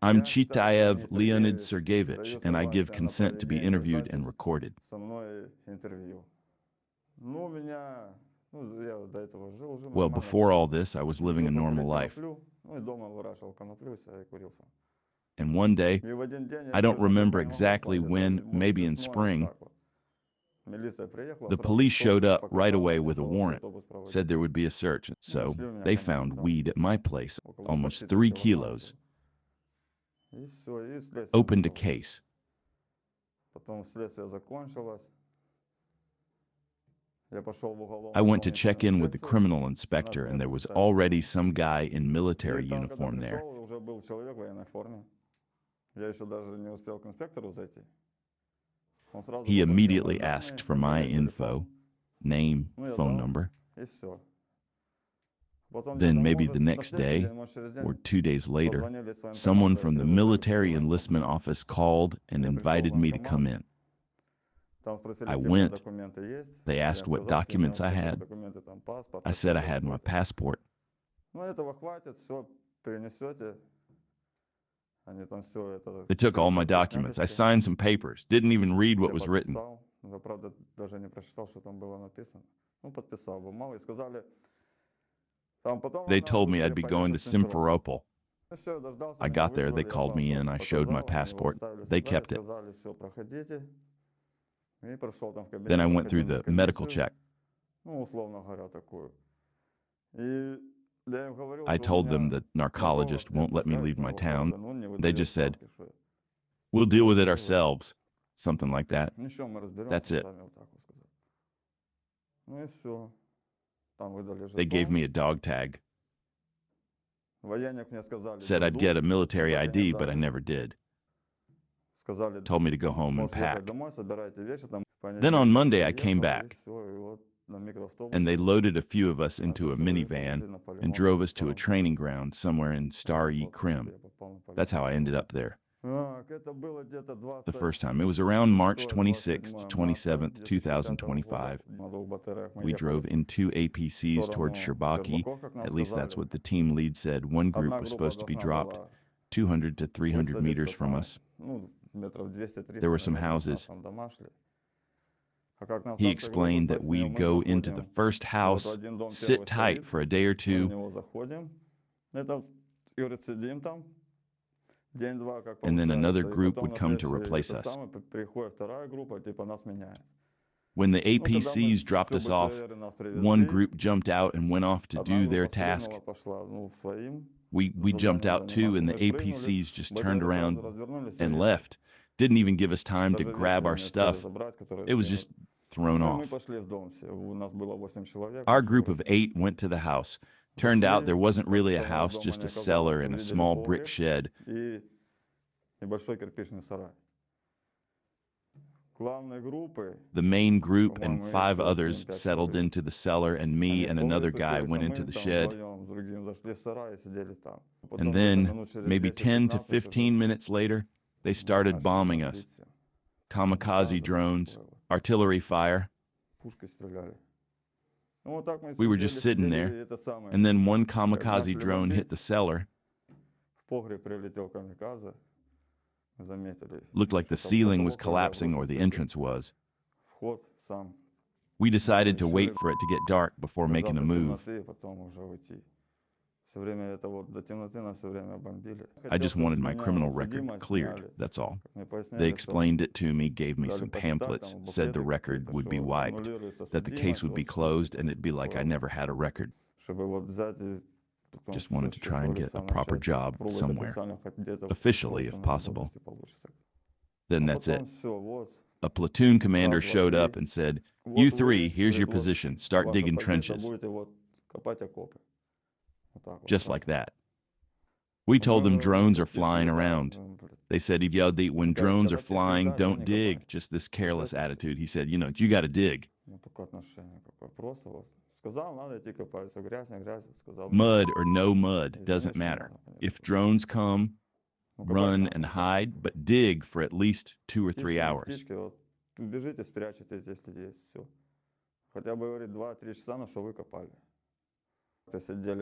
I'm Chitaev Leonid Sergeevich, and I give consent to be interviewed and recorded. Well, before all this, I was living a normal life. And one day, I don't remember exactly when, maybe in spring, the police showed up right away with a warrant, said there would be a search. So they found weed at my place, almost 3 kilos, opened a case. I went to check in with the criminal inspector, and there was already some guy in military uniform there. He immediately asked for my info, name, phone number. Then maybe the next day, or 2 days later, someone from the military enlistment office called and invited me to come in. I went. They asked what documents I had. I said I had my passport. They took all my documents. I signed some papers, didn't even read what was written. They told me I'd be going to Simferopol. I got there, they called me in, I showed my passport, they kept it. Then I went through the medical check. I told them the narcologist won't let me leave my town. They just said, "We'll deal with it ourselves," something like that. That's it. They gave me a dog tag. Said I'd get a military ID, but I never did. Told me to go home and pack. Then on Monday I came back, and they loaded a few of us into a minivan and drove us to a training ground somewhere in Stary Krim. That's how I ended up there. The first time. It was around March 26th, 27th, 2025. We drove in 2 APCs towards Sherbaki. At least that's what the team lead said. One group was supposed to be dropped 200 to 300 meters from us. There were some houses. He explained that we'd go into the first house, sit tight for a day or two, and then another group would come to replace us. When the APCs dropped us off, one group jumped out and went off to do their task. We jumped out too, and the APCs just turned around and left. Didn't even give us time to grab our stuff. It was just thrown off. Our group of 8 went to the house. Turned out there wasn't really a house, just a cellar and a small brick shed. The main group and 5 others settled into the cellar, and me and another guy went into the shed. And then, maybe 10 to 15 minutes later, they started bombing us. Kamikaze drones, artillery fire. We were just sitting there, and then one kamikaze drone hit the cellar. Looked like the ceiling was collapsing or the entrance was. We decided to wait for it to get dark before making a move. I just wanted my criminal record cleared, that's all. They explained it to me, gave me some pamphlets, said the record would be wiped, that the case would be closed, and it'd be like I never had a record. Just wanted to try and get a proper job somewhere, officially if possible. Then that's it. A platoon commander showed up and said, "You 3, here's your position, start digging trenches." Just like that. We told them drones are flying around. They said, when drones are flying, don't dig. Just this careless attitude. He said, you got to dig. Mud or no mud, doesn't matter. If drones come, run and hide, but dig for at least 2 or 3 hours.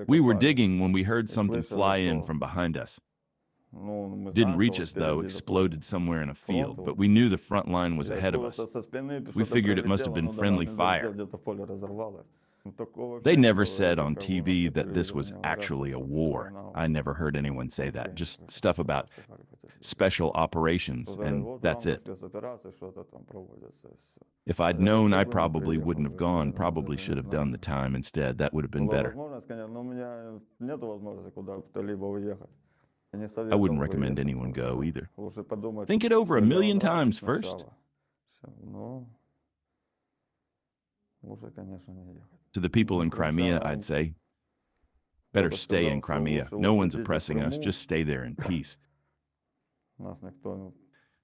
We were digging when we heard something fly in from behind us. Didn't reach us, though, exploded somewhere in a field, but we knew the front line was ahead of us. We figured it must have been friendly fire. They never said on TV that this was actually a war. I never heard anyone say that, just stuff about special operations, and that's it. If I'd known, I probably wouldn't have gone, probably should have done the time instead. That would have been better. I wouldn't recommend anyone go either. Think it over 1,000,000 times first. To the people in Crimea, I'd say, better stay in Crimea. No one's oppressing us. Just stay there in peace.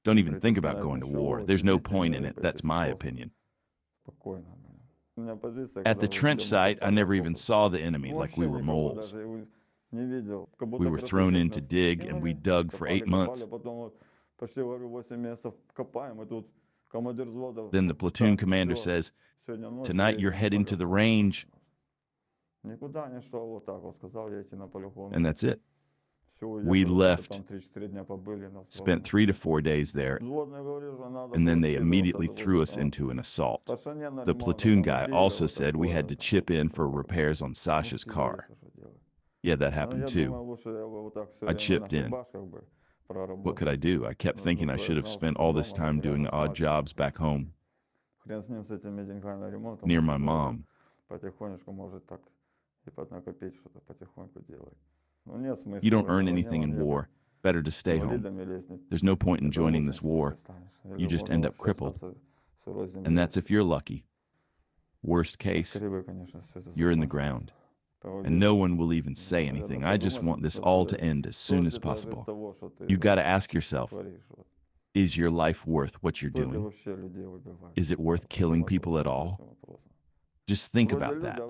Don't even think about going to war. There's no point in it. That's my opinion. At the trench site, I never even saw the enemy, like we were moles. We were thrown in to dig, and we dug for 8 months. Then the platoon commander says, "Tonight you're heading to the range." And that's it. We left, spent 3 to 4 days there, and then they immediately threw us into an assault. The platoon guy also said we had to chip in for repairs on Sasha's car. Yeah, that happened too. I chipped in. What could I do? I kept thinking I should have spent all this time doing odd jobs back home, near my mom. You don't earn anything in war. Better to stay home. There's no point in joining this war. You just end up crippled. And that's if you're lucky. Worst case, you're in the ground. And no one will even say anything. I just want this all to end as soon as possible. You got to ask yourself, is your life worth what you're doing? Is it worth killing people at all? Just think about that.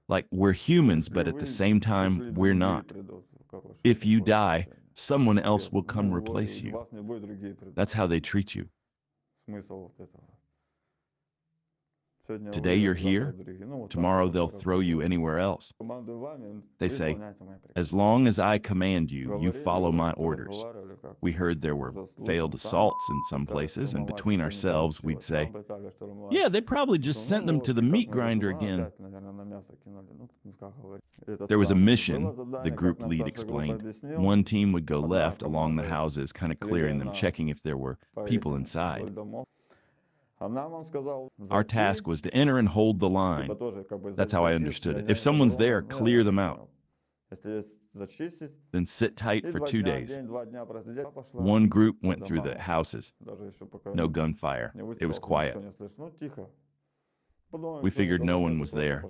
Like, we're humans, but at the same time, we're not. If you die, someone else will come replace you. That's how they treat you. Today you're here, tomorrow they'll throw you anywhere else. They say, as long as I command you, you follow my orders. We heard there were failed assaults in some places, and between ourselves we'd say, yeah, they probably just sent them to the meat grinder again. There was a mission, the group lead explained. One team would go left along the houses, kind of clearing them, checking if there were people inside. Our task was to enter and hold the line. That's how I understood it. If someone's there, clear them out. Then sit tight for 2 days. One group went through the houses. No gunfire. It was quiet. We figured no one was there.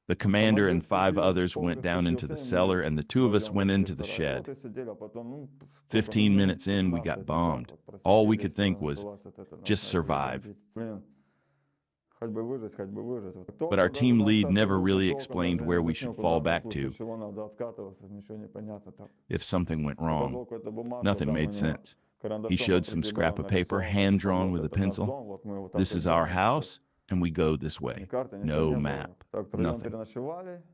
The commander and 5 others went down into the cellar, and the 2 of us went into the shed. 15 minutes in, we got bombed. All we could think was, just survive. But our team lead never really explained where we should fall back to if something went wrong. Nothing made sense. He showed some scrap of paper, hand-drawn with a pencil. This is our house, and we go this way. No map, nothing.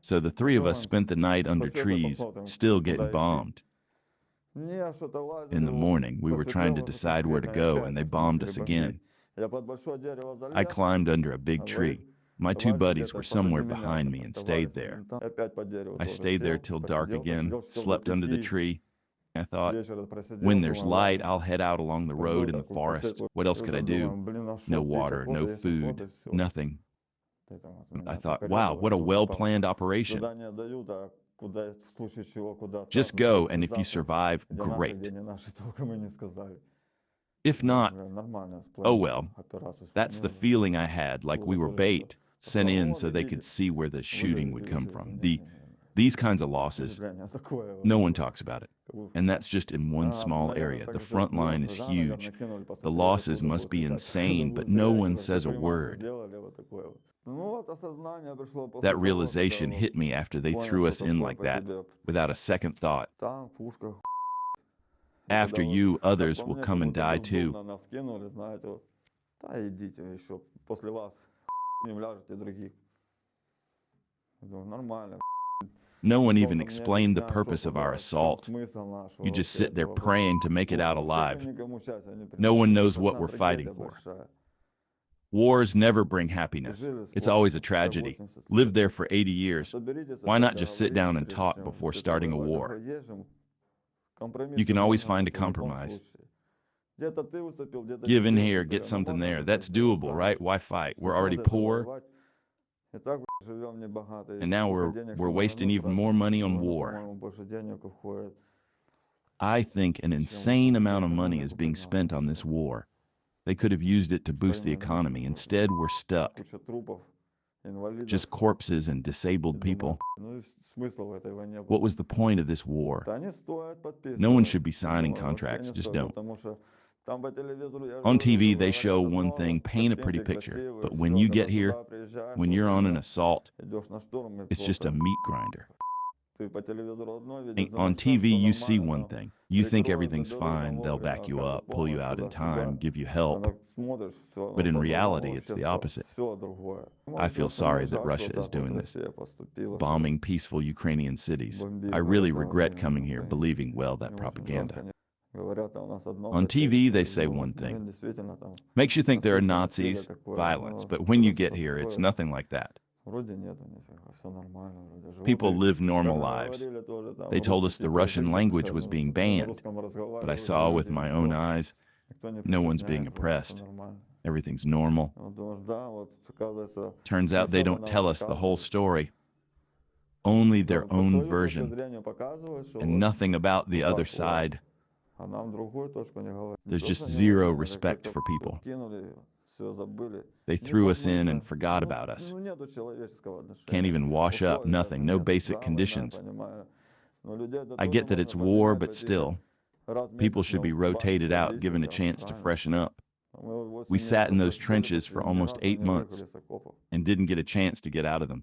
So the 3 of us spent the night under trees, still getting bombed. In the morning, we were trying to decide where to go, and they bombed us again. I climbed under a big tree. My 2 buddies were somewhere behind me and stayed there. I stayed there till dark again, slept under the tree. I thought, when there's light, I'll head out along the road in the forest. What else could I do? No water, no food, nothing. I thought, wow, what a well-planned operation. Just go, and if you survive, great. If not, oh well. That's the feeling I had, like we were bait, sent in so they could see where the shooting would come from. These kinds of losses, no one talks about it. And that's just in one small area. The front line is huge. The losses must be insane, but no one says a word. That realization hit me after they threw us in like that, without a second thought. After you, others will come and die too. No one even explained the purpose of our assault. You just sit there praying to make it out alive. No one knows what we're fighting for. Wars never bring happiness. It's always a tragedy. Lived there for 80 years. Why not just sit down and talk before starting a war? You can always find a compromise. Give in here, get something there. That's doable, right? Why fight? We're already poor. And now we're wasting even more money on war. I think an insane amount of money is being spent on this war. They could have used it to boost the economy. Instead, we're stuck. Just corpses and disabled people. What was the point of this war? No one should be signing contracts, just don't. On TV, they show one thing, paint a pretty picture. But when you get here, when you're on an assault, it's just a meat grinder. On TV, you see one thing. You think everything's fine, they'll back you up, pull you out in time, give you help. But in reality, it's the opposite. I feel sorry that Russia is doing this, bombing peaceful Ukrainian cities. I really regret coming here believing, well, that propaganda. On TV, they say one thing. Makes you think there are Nazis, violence, but when you get here, it's nothing like that. People live normal lives. They told us the Russian language was being banned, but I saw with my own eyes, no one's being oppressed. Everything's normal. Turns out they don't tell us the whole story, only their own version, and nothing about the other side. There's just zero respect for people. They threw us in and forgot about us. Can't even wash up, nothing, no basic conditions. I get that it's war, but still, people should be rotated out, given a chance to freshen up. We sat in those trenches for almost 8 months and didn't get a chance to get out of them.